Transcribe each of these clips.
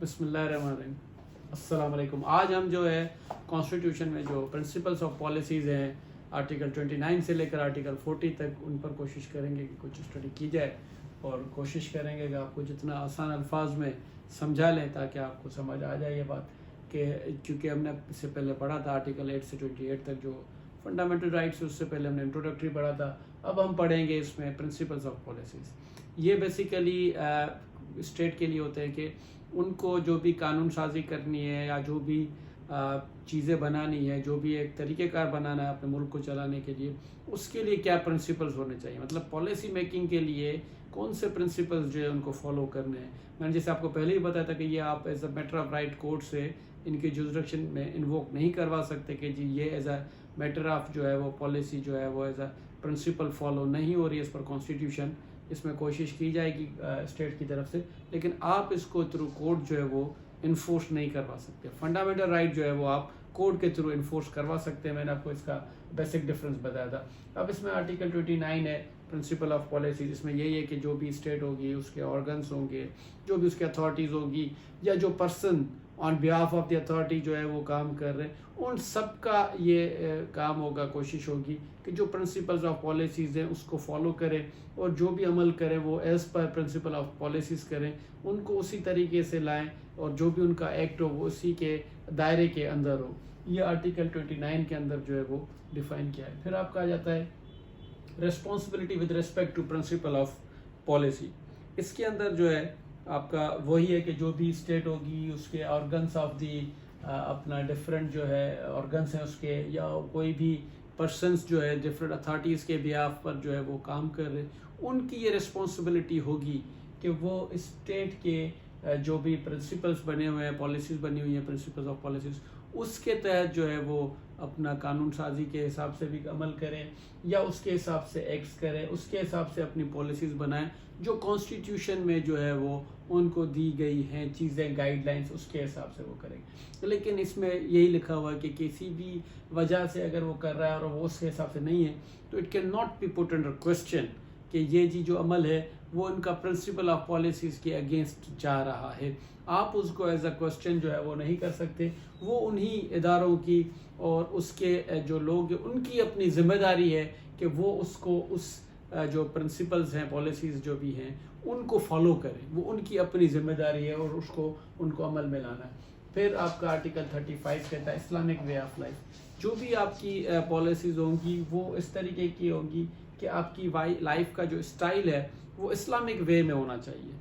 بسم اللہ الرحمن الرحیم. السلام علیکم. آج ہم جو ہے کانسٹیٹیوشن میں جو پرنسپلس آف پالیسیز ہیں آرٹیکل 29 سے لے کر آرٹیکل 40 تک ان پر کوشش کریں گے کہ کچھ اسٹڈی کی جائے اور کوشش کریں گے کہ آپ کو جتنا آسان الفاظ میں سمجھا لیں تاکہ آپ کو سمجھ آ جائے یہ بات کہ چونکہ ہم نے اس سے پہلے پڑھا تھا آرٹیکل 8 سے 28 تک جو فنڈامنٹل رائٹس، اس سے پہلے ہم نے انٹروڈکٹری پڑھا تھا. اب ہم پڑھیں گے اس میں پرنسپلس آف پالیسیز. یہ بیسیکلی اسٹیٹ کے لیے ہوتے ہیں کہ ان کو جو بھی قانون سازی کرنی ہے یا جو بھی چیزیں بنانی ہے، جو بھی ایک طریقہ کار بنانا ہے اپنے ملک کو چلانے کے لیے، اس کے لیے کیا پرنسپلز ہونے چاہیے. مطلب پالیسی میکنگ کے لیے کون سے پرنسپلز جو ہے ان کو فالو کرنے ہیں. میں نے جیسے آپ کو پہلے ہی بتایا تھا کہ یہ آپ as a matter of right court سے ان کی جوریسڈکشن میں انووک نہیں کروا سکتے کہ جی یہ ایز اے میٹر آف جو ہے وہ پالیسی جو ہے وہ ایز اے پرنسپل فالو نہیں ہو رہی ہے. اس پر کانسٹیٹیوشن اس میں کوشش کی جائے گی اسٹیٹ کی طرف سے، لیکن آپ اس کو تھرو کورٹ جو ہے وہ انفورس نہیں کروا سکتے. فنڈامنٹل رائٹ جو ہے وہ آپ کورٹ کے تھرو انفورس کروا سکتے ہیں. میں نے آپ کو اس کا بیسک ڈفرنس بتایا تھا. اب اس میں آرٹیکل 29 ہے پرنسپل آف پالیسیز. اس میں یہی ہے کہ جو بھی اسٹیٹ ہوگی، اس کے آرگنس ہوں گے، جو بھی اس کے اتھارٹیز ہوگی یا جو person on behalf of the authority جو ہے وہ کام کر رہے ہیں، ان سب کا یہ کام ہوگا، کوشش ہوگی کہ جو پرنسپلز آف پالیسیز ہیں اس کو فالو کریں اور جو بھی عمل کریں وہ as per principal of policies کریں، ان کو اسی طریقے سے لائیں اور جو بھی ان کا ایکٹ ہو وہ اسی کے دائرے کے اندر ہو. یہ آرٹیکل 29 کے اندر جو ہے وہ ڈیفائن کیا ہے. پھر آپ کا آ جاتا ہے responsibility with respect to principle of policy. اس کے اندر جو ہے آپ کا وہی ہے کہ جو بھی اسٹیٹ ہوگی اس کے آرگنس آف دی اپنا ڈفرینٹ جو ہے آرگنس ہیں اس کے، یا کوئی بھی پرسنس جو ہے ڈفرینٹ اتھارٹیز کے بیہاف پر جو ہے وہ کام کر رہے، ان کی یہ رسپانسبلٹی ہوگی کہ وہ اسٹیٹ کے جو بھی پرنسپلز بنے ہوئے ہیں، پالیسیز بنی ہوئی ہیں، پرنسپلز آف پالیسیز، اس کے تحت جو ہے وہ اپنا قانون سازی کے حساب سے بھی عمل کریں یا اس کے حساب سے ایکٹس کریں، اس کے حساب سے اپنی پالیسیز بنائیں جو کانسٹیٹیوشن میں جو ہے وہ ان کو دی گئی ہیں چیزیں، گائیڈ لائنس، اس کے حساب سے وہ کریں. لیکن اس میں یہی لکھا ہوا ہے کہ کسی بھی وجہ سے اگر وہ کر رہا ہے اور وہ اس کے حساب سے نہیں ہے تو it can not be put under question کہ یہ جی جو عمل ہے وہ ان کا پرنسپل آف پالیسیز کے اگینسٹ جا رہا ہے. آپ اس کو ایز اے کوسچن جو ہے وہ نہیں کر سکتے. وہ انہی اداروں کی اور اس کے جو لوگ ان کی اپنی ذمہ داری ہے کہ وہ اس کو اس جو پرنسپلز ہیں، پالیسیز جو بھی ہیں، ان کو فالو کریں. وہ ان کی اپنی ذمہ داری ہے اور اس کو ان کو عمل میں لانا ہے. پھر آپ کا آرٹیکل 35 کہتا ہے اسلامک وے آف لائف. جو بھی آپ کی پالیسیز ہوں گی وہ اس طریقے کی ہوگی کہ آپ کی لائف کا جو اسٹائل ہے وہ اسلامک وے میں ہونا چاہیے.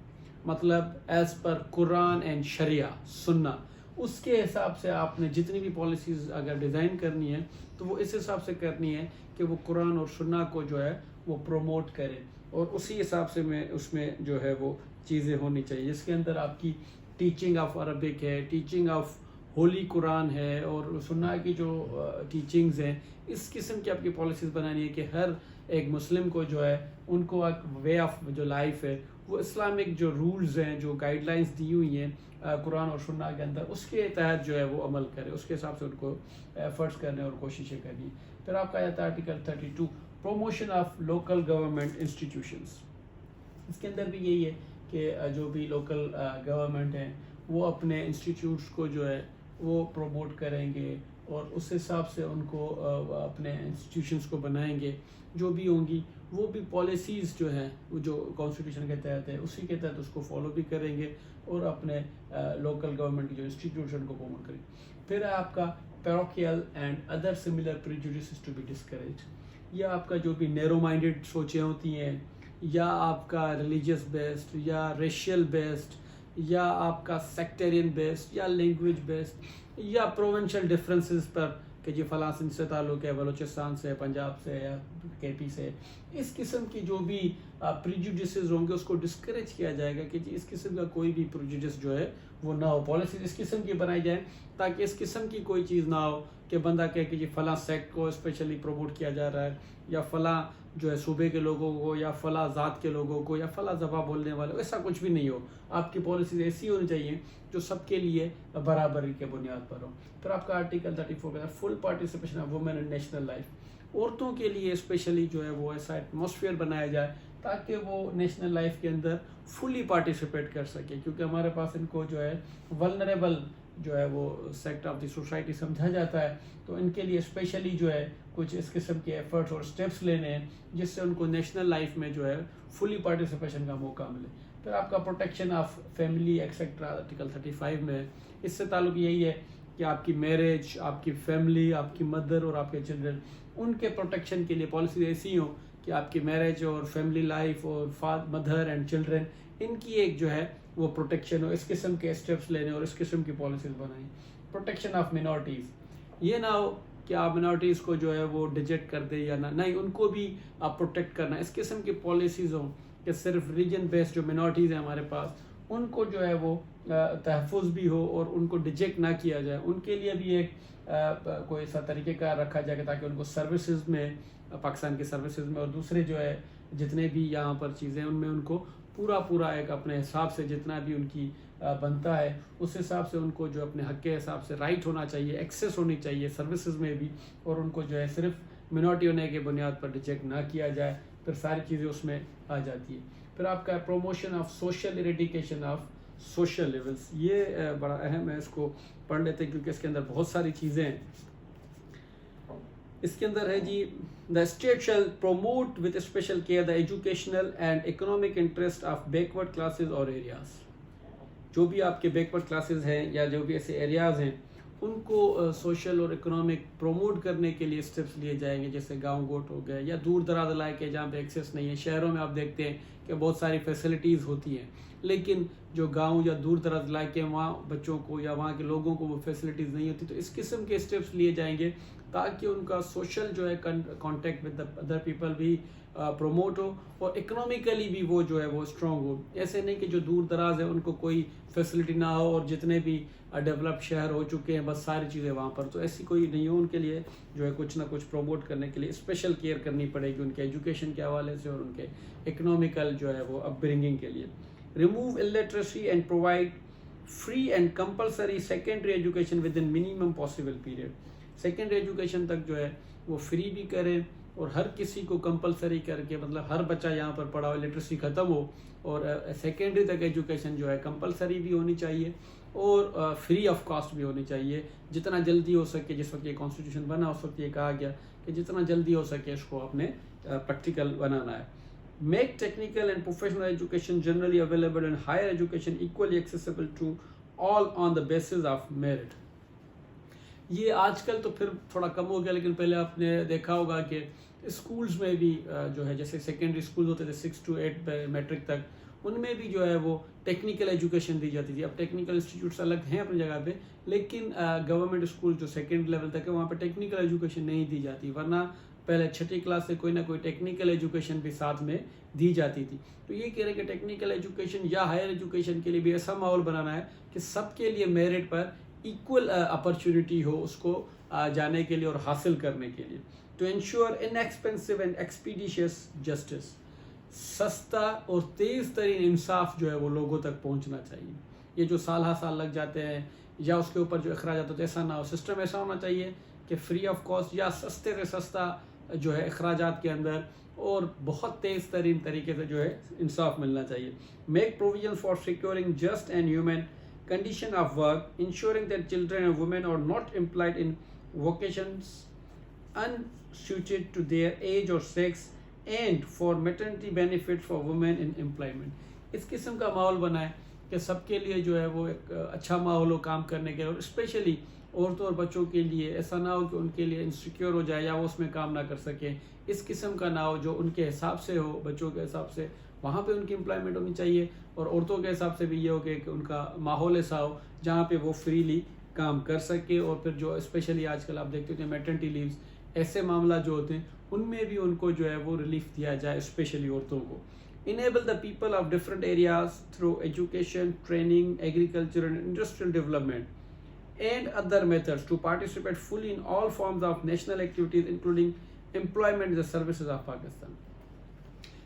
مطلب ایز پر قرآن اینڈ شریعہ سننا، اس کے حساب سے آپ نے جتنی بھی پالیسیز اگر ڈیزائن کرنی ہے تو وہ اس حساب سے کرنی ہے کہ وہ قرآن اور سنہ کو جو ہے وہ پروموٹ کرے اور اسی حساب سے اس میں جو ہے وہ چیزیں ہونی چاہیے. جس کے اندر آپ کی ٹیچنگ آف عربک ہے، ٹیچنگ آف ہولی قرآن ہے اور سنہ کی جو ٹیچنگز ہیں، اس قسم کی آپ کی پالیسیز بنانی ہے کہ ہر ایک مسلم کو جو ہے ان کو ایک وے آف جو لائف ہے وہ اسلامک جو رولز ہیں، جو گائیڈ لائنس دی ہوئی ہیں قرآن اور سنہ کے اندر، اس کے تحت جو ہے وہ عمل کرے، اس کے حساب سے ان کو ایفرٹس کرنے اور کوششیں کرنی. پھر آپ کا آتا ہے article 32 promotion of local government institutions. اس کے اندر بھی یہی ہے کہ جو بھی لوکل گورنمنٹ ہیں وہ اپنے انسٹیٹیوٹس کو جو ہے وہ پروموٹ کریں گے اور اس حساب سے ان کو اپنے انسٹیٹیوشنس کو بنائیں گے. جو بھی ہوں گی وہ بھی پالیسیز جو ہیں وہ جو کانسٹیٹیوشن کے تحت ہے اسی کے تحت اس کو فالو بھی کریں گے اور اپنے لوکل گورنمنٹ کی جو انسٹیٹیوشن کو پروموٹ کریں گے. پھر ہے آپ کا parochial and other similar prejudices to be discouraged. یا آپ کا جو بھی نیرو مائنڈیڈ سوچیں ہوتی ہیں، یا آپ کا ریلیجیس بیسڈ یا ریشیل بیسڈ یا آپ کا سیکٹرین بیسڈ یا لینگویج بیسڈ یا پروونشل ڈفرینسز پر کہ جی فلاں سے تعلق ہے، بلوچستان سے، پنجاب سے یا کے پی سے، اس قسم کی جو بھی پریجوڈیسز ہوں گے اس کو ڈسکریج کیا جائے گا کہ جی اس قسم کا کوئی بھی پریجوڈیس جو ہے وہ نہ ہو. پالیسیز اس قسم کی بنائی جائیں تاکہ اس قسم کی کوئی چیز نہ ہو کہ بندہ کہے کہ جی فلاں سیکٹ کو اسپیشلی پروموٹ کیا جا رہا ہے یا فلاں جو ہے صوبے کے لوگوں کو یا فلاں ذات کے لوگوں کو یا فلاں زبان بولنے والے، ایسا کچھ بھی نہیں ہو. آپ کی پالیسیز ایسی ہونی چاہیے جو سب کے لیے برابری کے بنیاد پر ہو. پھر آپ کا آرٹیکل 34 کا full participation of women in national life. عورتوں کے لیے اسپیشلی جو ہے وہ ایسا ایٹماسفیئر بنایا جائے تاکہ وہ نیشنل لائف کے اندر فلی پارٹیسپیٹ کر سکے، کیونکہ ہمارے پاس ان کو جو ہے ولنریبل جو ہے وہ سیکٹ آف دی سوسائٹی سمجھا جاتا ہے، تو ان کے لیے اسپیشلی جو ہے کچھ اس قسم کے ایفرٹس اور اسٹیپس لینے ہیں جس سے ان کو نیشنل لائف میں جو ہے فلی پارٹیسپیشن کا موقع ملے۔ پھر آپ کا protection of family etcetera article 35 میں اس سے تعلق یہی ہے کہ آپ کی میرج، آپ کی فیملی، آپ کی مدر اور آپ کے چلڈرن، ان کے پروٹیکشن کے لیے پالیسیز ایسی ہوں کہ آپ کی میرج اور فیملی لائف اور مدر اینڈ چلڈرن، ان کی ایک جو ہے وہ پروٹیکشن ہو، اس قسم کے اسٹیپس لینے اور اس قسم کی پالیسیز بنائیں۔ پروٹیکشن آف منورٹیز، یہ نہ ہو کہ آپ منورٹیز کو جو ہے وہ ڈیجیکٹ کر دیں یا نہیں، ان کو بھی آپ پروٹیکٹ کرنا، اس قسم کی پالیسیز ہوں کہ صرف ریجن بیسڈ جو منورٹیز ہیں ہمارے پاس، ان کو جو ہے وہ تحفظ بھی ہو اور ان کو ڈیجیکٹ نہ کیا جائے، ان کے لیے بھی ایک کوئی ایسا طریقہ کار رکھا جائے تاکہ ان کو سروسز میں، پاکستان کی سروسز میں اور دوسرے جو ہے جتنے بھی یہاں پر چیزیں ان میں ان کو پورا ایک اپنے حساب سے جتنا بھی ان کی بنتا ہے اس حساب سے ان کو جو اپنے حق کے حساب سے رائٹ ہونا چاہیے، ایکسیس ہونی چاہیے سروسز میں بھی، اور ان کو جو ہے صرف منورٹی ہونے کے بنیاد پر ریجیکٹ نہ کیا جائے، پھر ساری چیزیں اس میں آ جاتی ہے۔ پھر آپ کا promotion of social eradication of social levels, یہ بڑا اہم ہے، اس کو پڑھ لیتے ہیں کیونکہ اس کے اندر بہت ساری چیزیں ہیں۔ اس کے اندر ہے G the state shall promote with special care the educational and economic interest of backward classes اور ایریاز، جو بھی آپ کے بیکورڈ کلاسز ہیں یا جو بھی ایسے ایریاز ہیں ان کو سوشل اور اکنامک پروموٹ کرنے کے لیے اسٹیپس لیے جائیں گے، جیسے گاؤں گوٹ ہو گئے یا دور دراز علاقے جہاں پہ ایکسیس نہیں ہے۔ شہروں میں آپ دیکھتے ہیں کہ بہت ساری فیسلٹیز ہوتی ہیں، لیکن جو گاؤں یا دور دراز علاقے وہاں بچوں کو یا وہاں کے لوگوں کو وہ فیسلٹیز نہیں ہوتی، تو اس قسم کے اسٹیپس لیے جائیں گے تاکہ ان کا سوشل جو ہے کانٹیکٹ ود ادر پیپل بھی پروموٹ ہو اور اکنامیکلی بھی وہ جو ہے وہ اسٹرانگ ہو۔ ایسے نہیں کہ جو دور دراز ہے ان کو کوئی فیسلٹی نہ ہو اور جتنے بھی ڈیولپ شہر ہو چکے ہیں بس ساری چیزیں وہاں پر، تو ایسی کوئی نہیں ہو۔ ان کے لیے جو ہے کچھ نہ کچھ پروموٹ کرنے کے لیے اسپیشل کیئر کرنی پڑے گی ان کے ایجوکیشن کے حوالے سے اور ان کے اکنامیکل جو ہے وہ اپ برنگنگ کے لیے۔ Remove illiteracy and provide free and compulsory secondary education with in minimum possible period, secondary education تک جو ہے وہ فری بھی کریں اور ہر کسی کو کمپلسری کر کے، مطلب ہر بچہ یہاں پر پڑھا ہو، لٹریسی ختم ہو، اور سیکنڈری تک ایجوکیشن جو ہے کمپلسری بھی ہونی چاہیے اور فری آف کاسٹ بھی ہونی چاہیے، جتنا جلدی ہو سکے۔ جس وقت یہ کانسٹیٹیوشن بنا اس وقت یہ کہا گیا کہ جتنا جلدی ہو سکے اس کو اپنے پریکٹیکل بنانا ہے۔ Make technical and professional education generally available and higher education equally accessible to all on the basis of merit. یہ آج کل تو پھر تھوڑا کم ہو گیا، لیکن پہلے آپ نے دیکھا ہوگا کہ اسکولز میں بھی جو ہے جیسے سیکنڈری اسکول ہوتے تھے 6 to 8 میٹرک تک، ان میں بھی جو ہے وہ ٹیکنیکل ایجوکیشن دی جاتی تھی۔ اب ٹیکنیکل انسٹیٹیوٹس الگ ہیں اپنی جگہ پہ، لیکن گورنمنٹ اسکول جو سیکنڈ لیول تک ہے وہاں پہ ٹیکنیکل ایجوکیشن نہیں دی جاتی، ورنہ پہلے 6ٹھی کلاس سے کوئی نہ کوئی ٹیکنیکل ایجوکیشن بھی ساتھ میں دی جاتی تھی۔ تو یہ کہہ رہے کہ ٹیکنیکل ایجوکیشن یا ہائر ایجوکیشن کے لیے بھی ایسا ماحول بنانا ہے کہ سب کے لیے میرٹ پر ایکول اپرچونٹی ہو اس کو جانے کے لیے اور حاصل کرنے کے لیے۔ ٹو انشور انیکسپینسو اینڈ ایکسپیڈیشیس جسٹس، سستا اور تیز ترین انصاف جو ہے وہ لوگوں تک پہنچنا چاہیے۔ یہ جو سال ہر سال لگ جاتے ہیں یا اس کے اوپر جو اخراجات ہوتے ہیں، ایسا نہ ہو۔ سسٹم ایسا ہونا چاہیے کہ فری آف کاسٹ یا سستے سے سستا جو ہے اخراجات کے اندر اور بہت تیز ترین طریقے سے جو ہے انصاف ملنا چاہیے۔ Make provision for securing just and humane condition of work, ensuring that children and women are not employed in vocations unsuited to their age or sex, and for maternity benefit for women in employment۔ اس قسم کا ماحول بنائے کہ سب کے لیے جو ہے وہ ایک اچھا ماحول ہو کام کرنے کے لیے، اور اسپیشلی عورتوں اور بچوں کے لیے ایسا نہ ہو کہ ان کے لیے انسیکیور ہو جائے یا وہ اس میں کام نہ کر سکیں۔ اس قسم کا نہ ہو، جو ان کے حساب سے ہو، بچوں کے حساب سے وہاں پہ ان کی امپلائمنٹ ہونی چاہیے، اور عورتوں کے حساب سے بھی یہ ہو کہ ان کا ماحول ایسا ہو جہاں پہ وہ فریلی کام کر سکے۔ اور پھر جو اسپیشلی آج کل آپ دیکھتے ہیں میٹرنٹی لیوز، ایسے معاملات جو ہوتے ہیں ان میں بھی ان کو جو ہے وہ ریلیف دیا جائے، اسپیشلی عورتوں کو۔ enable the people of different areas through education, training, agriculture and industrial development and other methods to participate fully in all forms of national activities including employment in the services of Pakistan۔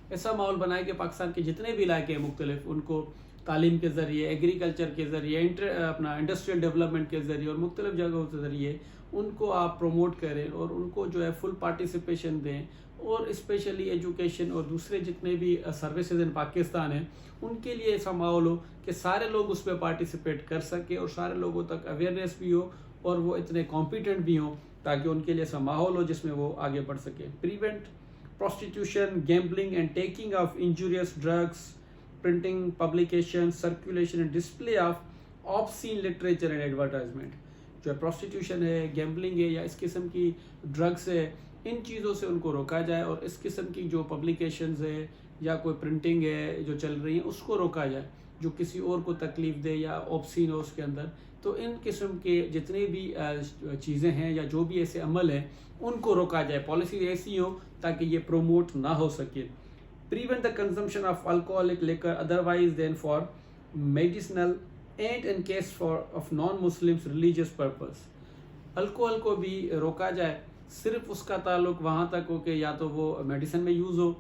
ایسا ماحول بنائے کہ پاکستان کے جتنے بھی علاقے ہیں مختلف، ان کو تعلیم کے ذریعے، ایگریکلچر کے ذریعے، اپنا انڈسٹریل ڈیولپمنٹ کے ذریعے اور مختلف جگہوں کے ذریعے ان کو آپ پروموٹ کریں اور ان کو جو ہے فل پارٹیسپیشن دیں اور اسپیشلی ایجوکیشن اور دوسرے جتنے بھی سروسز ان پاکستان ہیں ان کے لیے ایسا ماحول ہو کہ سارے لوگ اس پہ پارٹیسپیٹ کر سکیں اور سارے لوگوں تک اویئرنیس بھی ہو اور وہ اتنے کمپیٹنٹ بھی ہوں تاکہ ان کے لیے ایسا ماحول ہو جس میں وہ آگے بڑھ سکیں. Prevent prostitution, gambling and taking of injurious drugs, printing, publication, circulation and display of obscene literature and advertisement. جو ہے prostitution ہے, gambling ہے یا اس قسم کی drugs ہے, ان چیزوں سے ان کو روکا جائے اور اس قسم کی جو publications ہے یا کوئی printing ہے جو چل رہی ہیں اس کو روکا جائے جو کسی اور کو تکلیف دے یا obscene ہو اس کے اندر. تو ان قسم کے جتنے بھی چیزیں ہیں یا جو بھی ایسے عمل ہیں ان کو روکا جائے, پالیسیز ایسی ہوں تاکہ یہ پروموٹ نہ ہو سکے. Prevent the consumption of alcoholic liquor otherwise than for medicinal and in case for of non Muslims religious purposes. Alcohol کو بھی روکا جائے, صرف اس کا تعلق وہاں تک ہو کہ یا تو وہ میڈیسن میں یوز ہو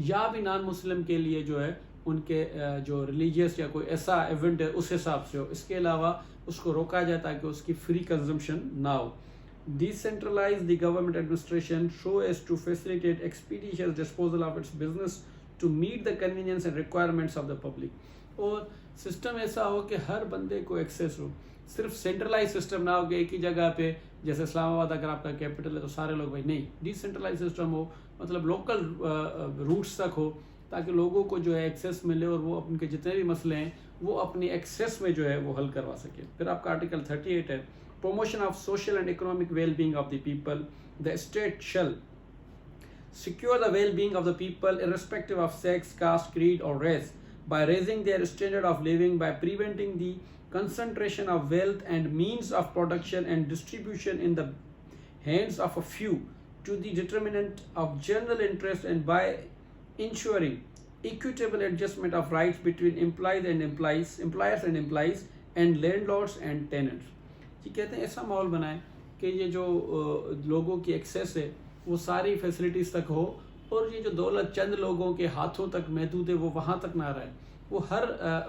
یا بھی نان مسلم کے لیے جو ہے ان کے جو ریلیجیس یا کوئی ایسا ایونٹ ہے اس حساب سے ہو. اس کے علاوہ اس کو روکا جائے تاکہ اس کی فری کنزمپشن نہ ہو. Decentralize the government administration so as to facilitate expeditious disposal of its business to meet the convenience and requirements of the public. اور سسٹم ایسا ہو کہ ہر بندے کو ایکسیس ہو, صرف سینٹرلائز سسٹم نہ ہو کہ ایک ہی جگہ پہ جیسے اسلام آباد اگر آپ کا کیپٹل ہے تو سارے لوگ بھائی نہیں, ڈی سینٹرلائز سسٹم ہو, مطلب لوکل روٹس تک ہو تاکہ لوگوں کو جو ہے ایکسیس ملے اور وہ ان کے جتنے بھی مسئلے ہیں وہ اپنی ایکسیس میں جو ہے وہ حل کروا سکے. پھر آپ کا آرٹیکل 38 ہے, promotion of social and economic well-being of the people. The state shall secure the well-being of the people irrespective of sex, caste, creed or race by raising their standard of living, by preventing the concentration of wealth and means of production and distribution in the hands of a few to the determinant of general interest, and by ensuring equitable adjustment of rights between employers and employees and landlords and tenants. یہ کہتے ہیں ایسا ماحول بنائیں کہ یہ جو لوگوں کی ایکسیس ہے وہ ساری فیسلٹیز تک ہو اور یہ جو دولت چند لوگوں کے ہاتھوں تک محدود ہے وہ وہاں تک نہ رہے, وہ ہر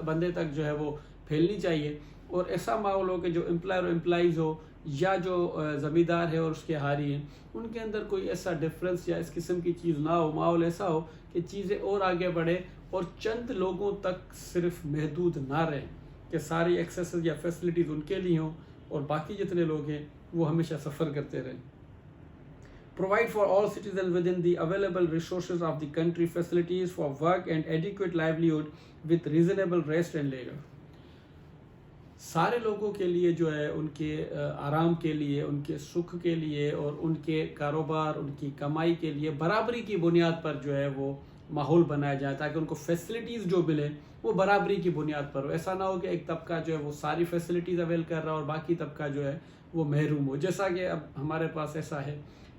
بندے تک جو ہے وہ پھیلنی چاہیے. اور ایسا ماحول ہو کہ جو امپلائر اور امپلائیز ہو یا جو زمیندار ہے اور اس کے ہاری ہیں ان کے اندر کوئی ایسا ڈفرینس یا اس قسم کی چیز نہ ہو. ماحول ایسا ہو کہ چیزیں اور آگے بڑھے اور چند لوگوں تک صرف محدود نہ رہیں, کہ ساری ایکسیسز یا فیسلٹیز ان کے لیے ہوں اور باقی جتنے لوگ ہیں وہ ہمیشہ سفر کرتے رہیں. Provide for all citizens within the available resources of the country facilities for work and adequate livelihood with reasonable rest and leisure. سارے لوگوں کے لیے جو ہے ان کے آرام کے لیے, ان کے سکھ کے لیے اور ان کے کاروبار, ان کی کمائی کے لیے برابری کی بنیاد پر جو ہے وہ ماحول بنایا جائے تاکہ ان کو فیسلٹیز جو ملیں وہ برابری کی بنیاد پر ہو. ایسا نہ ہو کہ ایک طبقہ جو ہے وہ ساری فیسلٹیز اویل کر رہا اور باقی طبقہ جو ہے وہ محروم ہو, جیسا کہ اب ہمارے پاس ایسا ہے.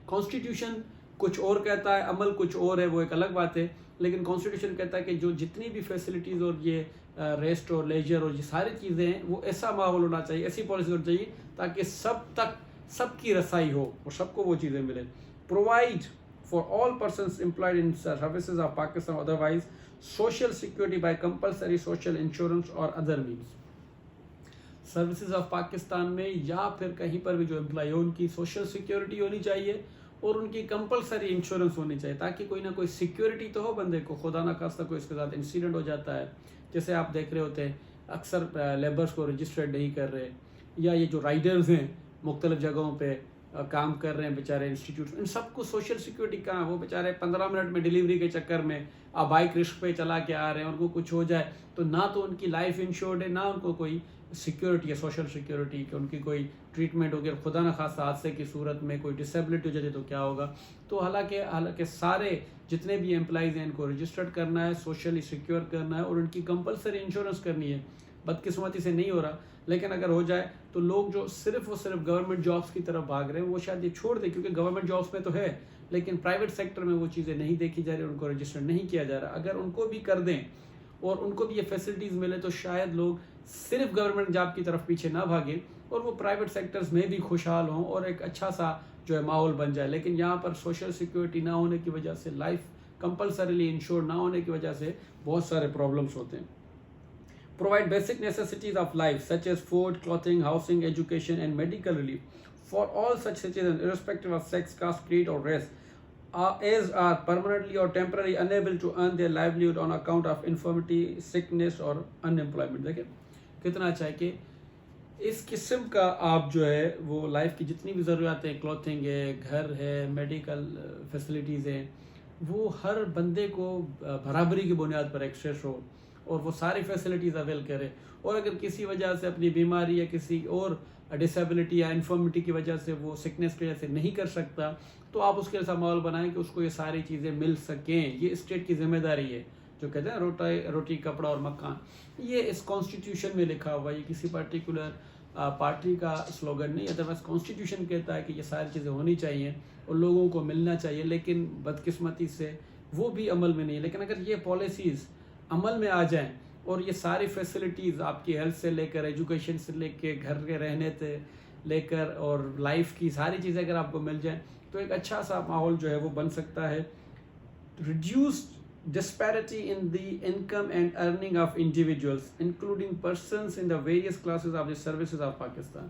کانسٹیٹیوشن کچھ اور کہتا ہے, عمل کچھ اور ہے, وہ ایک الگ بات ہے, لیکن کانسٹیٹیوشن کہتا ہے کہ جو جتنی بھی فیسلٹیز اور یہ ریسٹ اور لیجر اور یہ ساری چیزیں ہیں وہ ایسا ماحول ہونا چاہیے, ایسی پالیسی ہونی چاہیے تاکہ سب کی رسائی ہو اور سب کو وہ چیزیں ملیں. Provide for all persons employed in services of Pakistan otherwise social security by compulsory social insurance or other means. Services of Pakistan میں یا پھر کہیں پر بھی جو امپلائی ہو ان کی سوشل سیکیورٹی ہونی چاہیے اور ان کی کمپلسری انشورنس ہونی چاہیے تاکہ کوئی نہ کوئی سیکیورٹی تو ہو بندے کو, خدا نہ خواستہ کوئی اس کے ساتھ انسیڈنٹ ہو جاتا ہے. جیسے آپ دیکھ رہے ہوتے ہیں اکثر لیبرز کو رجسٹرڈ نہیں کر رہے, یا یہ جو رائڈرز ہیں مختلف جگہوں پہ کام کر رہے ہیں بیچارے انسٹیٹیوٹ, ان سب کو سوشل سیکیورٹی کہاں, وہ بیچارے 15 منٹ میں ڈیلیوری کے چکر میں آپ بائک رسک پہ چلا کے آ رہے ہیں, ان کو کچھ ہو جائے تو نہ تو ان کی لائف انشورڈ ہے, نہ ان کو کوئی سیکیورٹی ہے سوشل سیکیورٹی کہ ان کی کوئی ٹریٹمنٹ ہوگی, اور خدا نہ خواستہ حادثے کی صورت میں کوئی ڈسیبلٹی ہو جائے تو کیا ہوگا. تو حالانکہ سارے جتنے بھی امپلائیز ہیں ان کو رجسٹرڈ کرنا ہے, سوشلی سیکیور کرنا ہے اور ان کی کمپلسری انشورنس کرنی ہے. بدقسمتی سے نہیں ہو رہا, لیکن اگر ہو جائے تو لوگ جو صرف گورنمنٹ جابس کی طرف بھاگ رہے ہیں وہ شاید یہ چھوڑ دیں, کیونکہ گورنمنٹ جابس میں تو ہے لیکن پرائیویٹ سیکٹر میں وہ چیزیں نہیں دیکھی جا رہی, ان کو رجسٹر نہیں کیا جا رہا. اگر ان کو بھی کر دیں اور ان کو بھی یہ فیسلٹیز ملے تو شاید لوگ صرف گورنمنٹ جاب کی طرف پیچھے نہ بھاگیں اور وہ پرائیویٹ سیکٹرز میں بھی خوشحال ہوں اور ایک اچھا سا جو ہے ماحول بن جائے. لیکن یہاں پر سوشل سیکیورٹی نہ ہونے کی وجہ سے, لائف کمپلسریلی انشور نہ ہونے کی وجہ سے بہت سارے پرابلمس ہوتے ہیں. Provide basic necessities of life such as food, clothing, housing, education and medical relief for all such citizens irrespective of sex, caste, creed or race as are permanently or temporarily unable to earn their livelihood on account of infirmity, sickness or unemployment. دیکھیں کتنا اچھا ہے کہ اس قسم کا آپ جو ہے وہ لائف کی جتنی بھی ضروریات ہیں، کلوتھنگ ہے، گھر ہے، میڈیکل فیسلٹیز ہیں، وہ ہر بندے کو برابری کی بنیاد پر ایکسیس ہو اور وہ ساری فیسلٹیز اویل کرے. اور اگر کسی وجہ سے اپنی بیماری یا کسی اور ڈسیبلٹی یا انفرمٹی کی وجہ سے وہ سکنس کی وجہ سے نہیں کر سکتا، تو آپ اس کے ایسا ماحول بنائیں کہ اس کو یہ ساری چیزیں مل سکیں. یہ اسٹیٹ کی ذمہ داری ہے. جو کہتے ہیں روٹی کپڑا اور مکان، یہ اس کانسٹیٹیوشن میں لکھا ہوا ہے. یہ کسی پرٹیکولر پارٹی کا سلوگن نہیں، ادروائز کانسٹیٹیوشن کہتا ہے کہ یہ ساری چیزیں ہونی چاہیے اور لوگوں کو ملنا چاہیے. لیکن بدقسمتی سے وہ بھی عمل میں نہیں ہے. لیکن اگر یہ پالیسیز عمل میں آ جائیں اور یہ ساری فیسلٹیز آپ کی ہیلتھ سے لے کر ایجوکیشن سے لے کے گھر کے رہنے سے لے کر اور لائف کی ساری چیزیں اگر آپ کو مل جائیں تو ایک اچھا سا ماحول جو ہے وہ بن سکتا ہے. Reduced disparity in the income and earning of individuals including persons in the various classes of the services of Pakistan.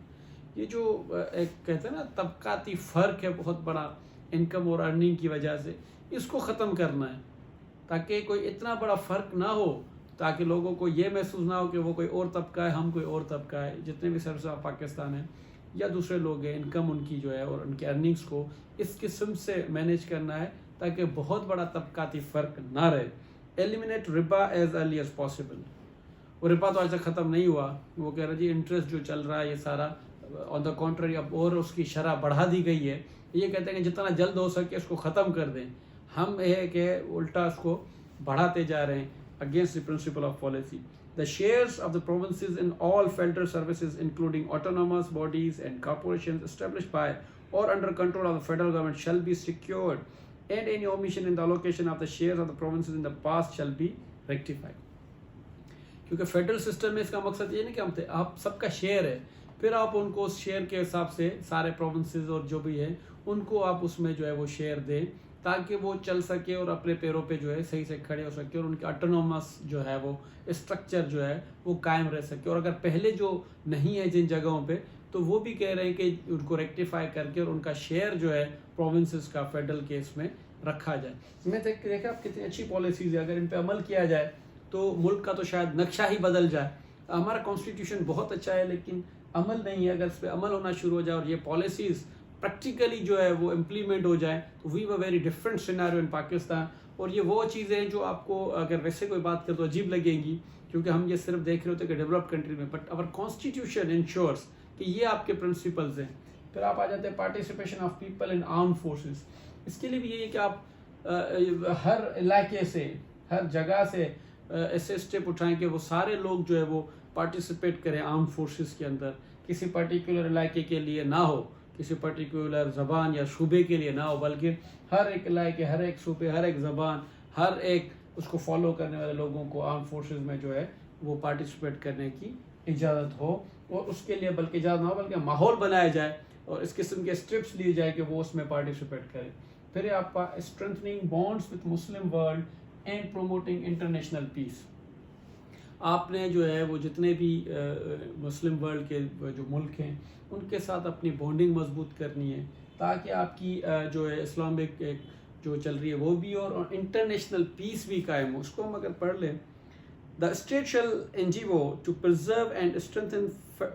یہ جو ایک کہتے ہیں نا طبقاتی فرق ہے بہت بڑا انکم اور ارننگ کی وجہ سے، اس کو ختم کرنا ہے تاکہ کوئی اتنا بڑا فرق نہ ہو، تاکہ لوگوں کو یہ محسوس نہ ہو کہ وہ کوئی اور طبقہ ہے، ہم کوئی اور طبقہ ہے. جتنے بھی سروس آف پاکستان ہیں یا دوسرے لوگ ہیں، انکم ان کی جو ہے اور ان کے ارننگس کو اس قسم سے مینیج کرنا ہے تاکہ بہت بڑا طبقاتی فرق نہ رہے. ایلیمینیٹ ربا ایز ارلی ایز پاسبل. وہ ربا تو آج تک ختم نہیں ہوا. وہ کہہ رہا جی انٹرسٹ جو چل رہا ہے یہ سارا آن دا کانٹری اب اور اس کی شرح بڑھا دی گئی ہے. یہ کہتے ہیں کہ جتنا جلد ہو سکے اس کو ختم کر دیں. ہم یہ کہ الٹا اس کو بڑھاتے جا رہے ہیں against the principal of policy. The shares of the provinces in all federal services including autonomous bodies and corporations established by or under control of the federal government shall be secured and any omission in the allocation of the shares of the provinces in the past shall be rectified. کیونکہ federal system میں اس کا مقصد یہ نہیں کہ آپ سب کا share ہے، پھر آپ ان کو اس شیئر کے حساب سے سارے پروونسز اور جو بھی ہے ان کو آپ اس میں جو ہے وہ شیئر دیں تاکہ وہ چل سکے اور اپنے پیروں پہ جو ہے صحیح سے کھڑے ہو سکے اور ان کے آٹونومس جو ہے وہ اسٹرکچر جو ہے وہ قائم رہ سکے. اور اگر پہلے جو نہیں ہے جن جگہوں پہ تو وہ بھی کہہ رہے ہیں کہ ان کو ریکٹیفائی کر کے اور ان کا شیئر جو ہے پروونسز کا فیڈرل کیس میں رکھا جائے. میں دیکھا آپ کتنی اچھی پالیسیز ہے، اگر ان پہ عمل کیا جائے تو ملک کا تو شاید نقشہ ہی بدل جائے. ہمارا کانسٹیٹیوشن بہت اچھا ہے لیکن عمل نہیں ہے. اگر اس پہ عمل ہونا شروع ہو جائے اور یہ پالیسیز پریکٹیکلی جو ہے وہ امپلیمنٹ ہو جائیں تو وی ور ویری ڈفرینٹ سیناریو ان پاکستان. اور یہ وہ چیزیں ہیں جو آپ کو اگر ویسے کوئی بات کرے تو عجیب لگیں گی کیونکہ ہم یہ صرف دیکھ رہے ہوتے کہ ڈیولپڈ کنٹری میں، بٹ اور کانسٹیٹیوشن انشورس کہ یہ آپ کے پرنسپلز ہیں. پھر آپ آ جاتے ہیں participation of people in arm forces. اس کے لیے بھی یہ ہے کہ آپ ہر علاقے سے ہر جگہ سے ایسے اسٹیپ اٹھائیں کہ وہ سارے لوگ جو ہے وہ پارٹیسپیٹ کریں آرم فورسز کے اندر. کسی پرٹیکولر علاقے کے لیے نہ ہو، کسی پرٹیکولر زبان یا شعبے کے لیے نہ ہو، بلکہ ہر ایک علاقے، ہر ایک صوبے، ہر ایک زبان، ہر ایک اس کو فالو کرنے والے لوگوں کو آرم فورسز میں جو ہے وہ پارٹیسپیٹ کرنے کی اجازت ہو. اور اس کے لیے بلکہ اجازت نہ ہو بلکہ ماحول بنایا جائے اور اس قسم کے اسٹیپس لیے جائے کہ وہ اس میں پارٹیسپیٹ کرے. پھر آپ کا strengthening bonds with Muslim world and promoting international peace. آپ نے جو ہے وہ جتنے بھی مسلم ورلڈ کے جو ملک ہیں ان کے ساتھ اپنی بانڈنگ مضبوط کرنی ہے تاکہ آپ کی جو ہے اسلامک جو چل رہی ہے وہ بھی اور انٹرنیشنل پیس بھی قائم ہو. اس کو ہم اگر پڑھ لیں، The state shall endeavor to preserve and strengthen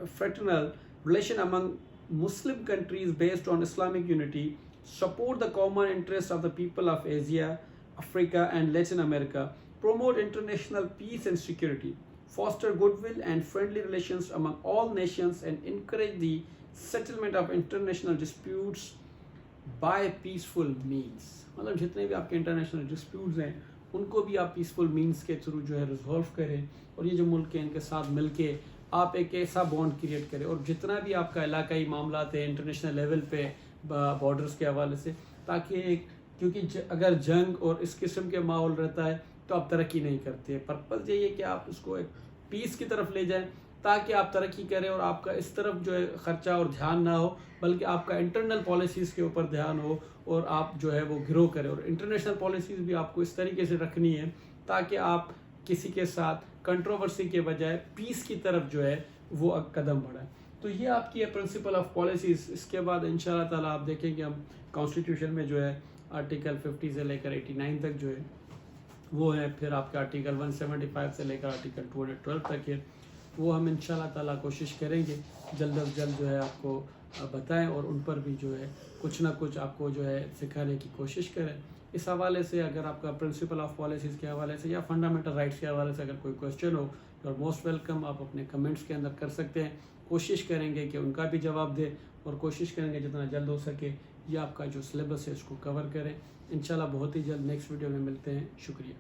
fraternal relation among Muslim countries based on Islamic unity, support the common interests of the people of Asia, Africa and Latin America, promote international peace and security, foster goodwill and friendly relations among all nations and encourage the settlement of international disputes by peaceful means. مطلب جتنے بھی آپ کے international disputes ہیں ان کو بھی آپ peaceful means کے تھرو جو ہے ریزولو کریں اور یہ جو ملک ہیں ان کے ساتھ مل کے آپ ایک ایسا بانڈ کریٹ کریں. اور جتنا بھی آپ کا علاقائی معاملات ہیں انٹرنیشنل لیول پہ بارڈرز کے حوالے سے، تاکہ کیونکہ اگر جنگ اور اس قسم کے ماحول رہتا ہے تو آپ ترقی نہیں کرتے. پرپز یہی ہے کہ آپ اس کو ایک پیس کی طرف لے جائیں تاکہ آپ ترقی کریں اور آپ کا اس طرف جو ہے خرچہ اور دھیان نہ ہو بلکہ آپ کا انٹرنل پالیسیز کے اوپر دھیان ہو اور آپ جو ہے وہ گرو کریں. اور انٹرنیشنل پالیسیز بھی آپ کو اس طریقے سے رکھنی ہے تاکہ آپ کسی کے ساتھ کنٹروورسی کے بجائے پیس کی طرف جو ہے وہ قدم بڑھائیں. تو یہ آپ کی ہے پرنسپل آف پالیسیز. اس کے بعد انشاءاللہ تعالیٰ آپ دیکھیں کہ ہم کانسٹیٹیوشن میں جو ہے آرٹیکل 50 سے لے کر 89 تک جو ہے وہ ہے، پھر آپ کا آرٹیکل 175 سے لے کر آرٹیکل 212 تک ہے، وہ ہم انشاءاللہ تعالیٰ کوشش کریں گے جلد از جلد جو ہے آپ کو بتائیں، اور ان پر بھی جو ہے کچھ نہ کچھ آپ کو جو ہے سکھانے کی کوشش کریں۔ اس حوالے سے اگر آپ کا پرنسپل آف پالیسیز کے حوالے سے یا فنڈامنٹل رائٹس کے حوالے سے اگر کوئی کویشچن ہو تو موسٹ ویلکم، آپ اپنے کمنٹس کے اندر کر سکتے ہیں، کوشش کریں گے کہ ان کا بھی جواب دیں، اور کوشش کریں گے جتنا جلد ہو سکے یہ آپ کا جو سلیبس ہے اس کو کور کریں۔ انشاءاللہ بہت ہی جلد نیکسٹ ویڈیو میں ملتے ہیں، شکریہ۔